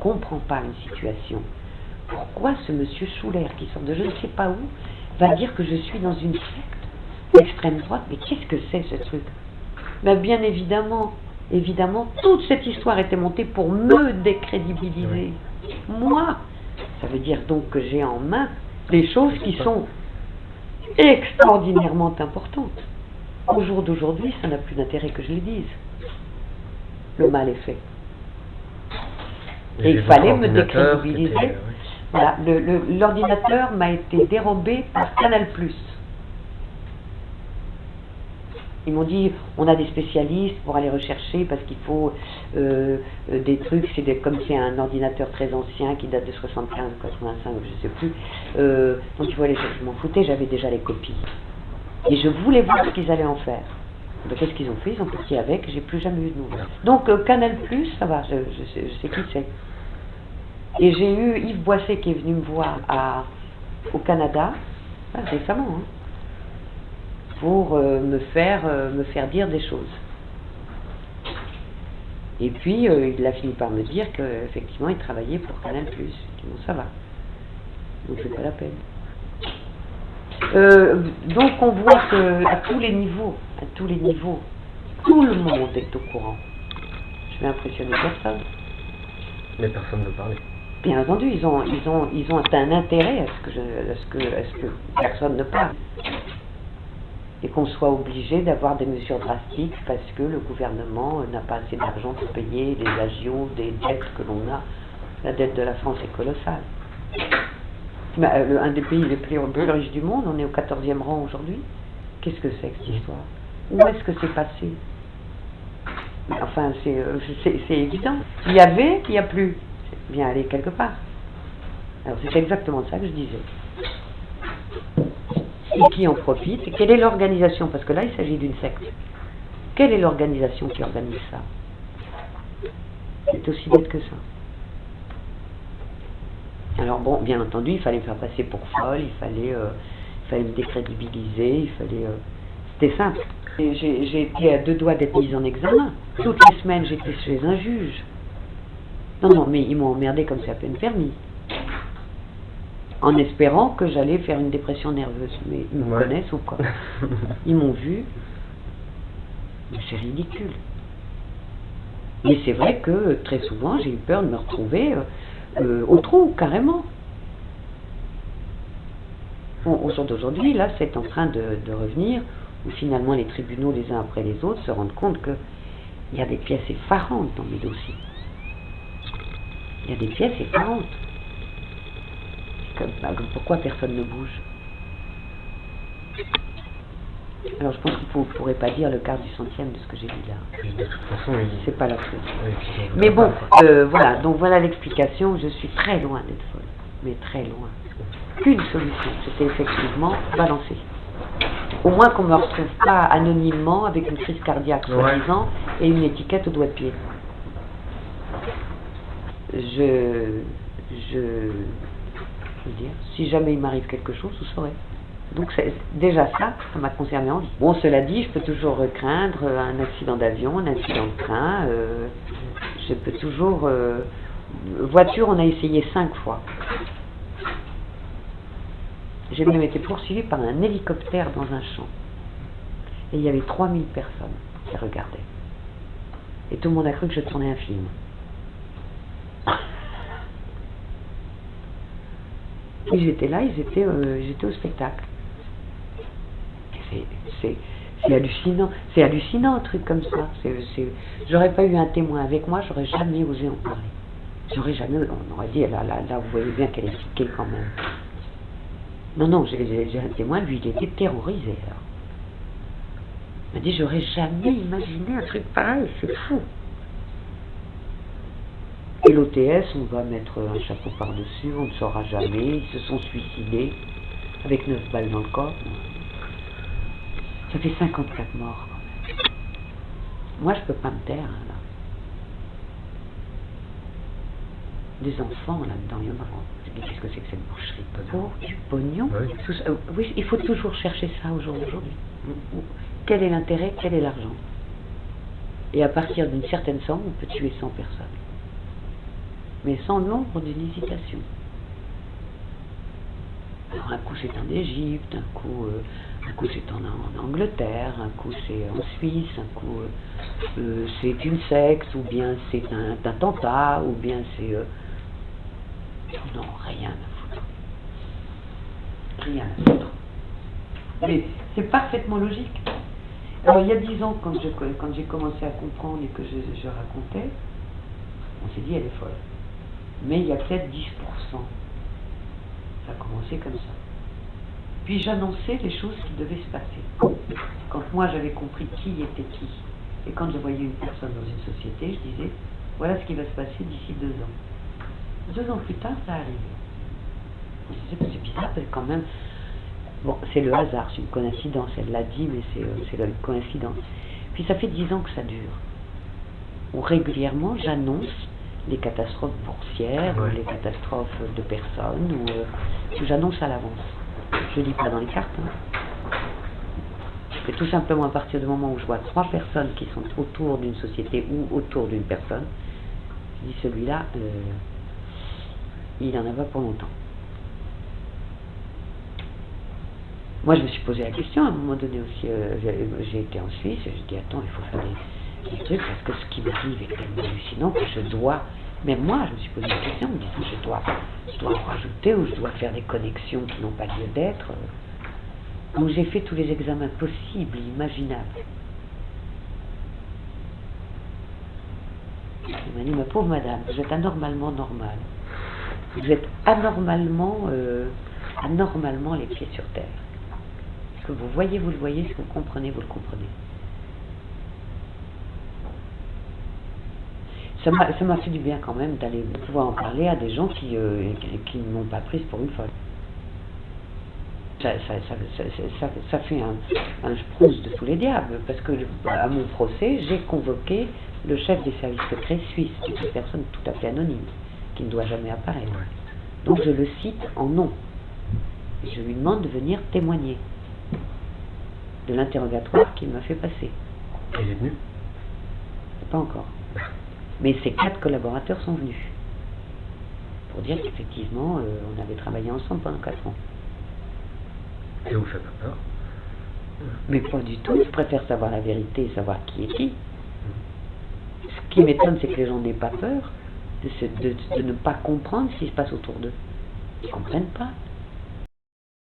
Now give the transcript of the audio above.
comprends pas une situation. Pourquoi ce monsieur Schuller, qui sort de je ne sais pas où, va dire que je suis dans une secte d'extrême droite? Mais qu'est-ce que c'est ce truc? Ben bien évidemment, toute cette histoire était montée pour me décrédibiliser. Moi, ça veut dire donc que j'ai en main des choses qui sont extraordinairement importantes. Au jour d'aujourd'hui, ça n'a plus d'intérêt que je les dise. Le mal est fait. Et il fallait me décrédibiliser. Voilà, l'ordinateur m'a été dérobé par Canal+. Ils m'ont dit, on a des spécialistes pour aller rechercher parce qu'il faut des trucs, comme c'est un ordinateur très ancien qui date de 75 ou 85, je ne sais plus. Donc il faut aller chercher. Je m'en foutais, j'avais déjà les copies. Et je voulais voir ce qu'ils allaient en faire. Donc qu'est-ce qu'ils ont fait? Ils ont parti avec, j'ai plus jamais eu de nouvelles. Donc Canal+, ça va, je sais qui c'est. Et j'ai eu Yves Boisset qui est venu me voir au Canada, récemment, hein, pour me faire dire des choses. Et puis il a fini par me dire qu'effectivement il travaillait pour Canal+. Je dis bon, ça va, donc c'est pas la peine. Donc on voit qu'à tous les niveaux, tout le monde est au courant. Je vais impressionner personne. Mais personne ne veut parler. Bien entendu, ils ont un intérêt à ce que personne ne parle. Et qu'on soit obligé d'avoir des mesures drastiques parce que le gouvernement n'a pas assez d'argent pour payer les agios, des dettes que l'on a. La dette de la France est colossale. Un des pays les plus riches du monde, on est au 14e rang aujourd'hui. Qu'est-ce que c'est que cette histoire? Où est-ce que c'est passé? Enfin, c'est évident. Il y avait, il n'y a plus. C'est bien aller quelque part. Alors c'est exactement ça que je disais. Et qui en profite? Et quelle est l'organisation? Parce que là, il s'agit d'une secte. Quelle est l'organisation qui organise ça? C'est aussi bête que ça. Alors bon, bien entendu, il fallait me faire passer pour folle, il fallait me décrédibiliser, c'était simple. J'ai été à 2 doigts d'être mise en examen. Toutes les semaines, j'étais chez un juge. Non, mais ils m'ont emmerdé comme c'est à peine permis. En espérant que j'allais faire une dépression nerveuse. Mais ils me connaissent ou quoi? Ils m'ont vu. Mais c'est ridicule. Mais c'est vrai que très souvent, j'ai eu peur de me retrouver au trou, carrément. Bon, au jour d'aujourd'hui, là, c'est en train de revenir, où finalement les tribunaux, les uns après les autres, se rendent compte qu'il y a des pièces effarantes dans mes dossiers. Il y a des pièces effarantes. Pourquoi personne ne bouge? Alors je pense qu'il ne pourrait pas dire le quart du centième de ce que j'ai dit là. De toute façon, c'est pas la chose. Mais bon, voilà, donc voilà l'explication. Je suis très loin d'être folle, mais très loin. Qu'une solution, c'était effectivement balancer. Au moins qu'on ne me retrouve pas anonymement avec une crise cardiaque soi-disant et une étiquette au doigt de pied. Je veux dire, si jamais il m'arrive quelque chose, vous saurez. Donc déjà ça m'a concerné en vie. Bon, cela dit, je peux toujours craindre un accident d'avion, un accident de train. Je peux toujours... voiture, on a essayé 5 fois. J'ai même été poursuivi par un hélicoptère dans un champ. Et il y avait 3000 personnes qui regardaient. Et tout le monde a cru que je tournais un film. Et j'étais là, j'étais au spectacle. C'est hallucinant un truc comme ça. J'aurais pas eu un témoin avec moi, j'aurais jamais osé en parler. On aurait dit, là, vous voyez bien qu'elle est piquée quand même. Non, j'ai un témoin, lui, il était terrorisé. Alors. Il m'a dit, j'aurais jamais imaginé un truc pareil, c'est fou. Et l'OTS, on va mettre un chapeau par-dessus, on ne saura jamais, ils se sont suicidés avec 9 balles dans le corps. Ça fait 54 morts quand même. Moi, je peux pas me taire, là. Des enfants là-dedans, il y en a. Je dis, qu'est-ce que c'est que cette boucherie? Pour du pognon? Oui, il faut toujours chercher ça au jour d'aujourd'hui. Quel est l'intérêt? Quel est l'argent? Et à partir d'une certaine somme, on peut tuer 100 personnes. mais sans l'ombre d'une hésitation. Alors un coup c'est en Égypte, un coup c'est en Angleterre, un coup c'est en Suisse, un coup c'est une secte, ou bien c'est un attentat, ou bien c'est... non, rien à foutre. Rien à foutre. Mais c'est parfaitement logique. Alors il y a 10 ans, quand j'ai commencé à comprendre et que je racontais, on s'est dit elle est folle. Mais il y a peut-être 10%. Ça a commencé comme ça. Puis j'annonçais les choses qui devaient se passer. Quand moi j'avais compris qui était qui, et quand je voyais une personne dans une société, je disais, voilà ce qui va se passer d'ici 2 ans. 2 ans plus tard, ça arrive. Je disais, c'est bizarre, parce que quand même, bon, c'est le hasard, c'est une coïncidence, elle l'a dit, mais c'est une coïncidence. Puis ça fait 10 ans que ça dure. Où régulièrement, j'annonce les catastrophes boursières, ou les catastrophes de personnes, ou j'annonce à l'avance. Je ne lis pas dans les cartes. C'est tout simplement à partir du moment où je vois 3 personnes qui sont autour d'une société ou autour d'une personne, je dis celui-là, il en a pas pour longtemps. Moi je me suis posé la question à un moment donné aussi, j'ai été en Suisse, et je dis attends, il faut faire des trucs parce que ce qui m'arrive est tellement hallucinant que je dois, même moi je me suis posé la question en me disant je dois en rajouter ou je dois faire des connexions qui n'ont pas lieu d'être. Donc j'ai fait tous les examens possibles, imaginables. Il m'a dit, ma pauvre madame, vous êtes anormalement normale. Vous êtes anormalement les pieds sur terre. Ce que vous voyez, vous le voyez, ce que vous comprenez, vous le comprenez. Ça m'a fait du bien quand même d'aller pouvoir en parler à des gens qui ne m'ont pas prise pour une folle. Ça fait un sprousse de tous les diables, parce que à mon procès, j'ai convoqué le chef des services secrets suisses, qui est une personne tout à fait anonyme, qui ne doit jamais apparaître. Donc je le cite en nom. Et je lui demande de venir témoigner de l'interrogatoire qu'il m'a fait passer. Il est venu? Pas encore. Mais ces 4 collaborateurs sont venus. Pour dire qu'effectivement, on avait travaillé ensemble pendant 4 ans. Et vous faites pas peur? Mais pas du tout, je préfère savoir la vérité et savoir qui est qui. Ce qui m'étonne, c'est que les gens n'aient pas peur de ne pas comprendre ce qui se passe autour d'eux. Ils ne comprennent pas.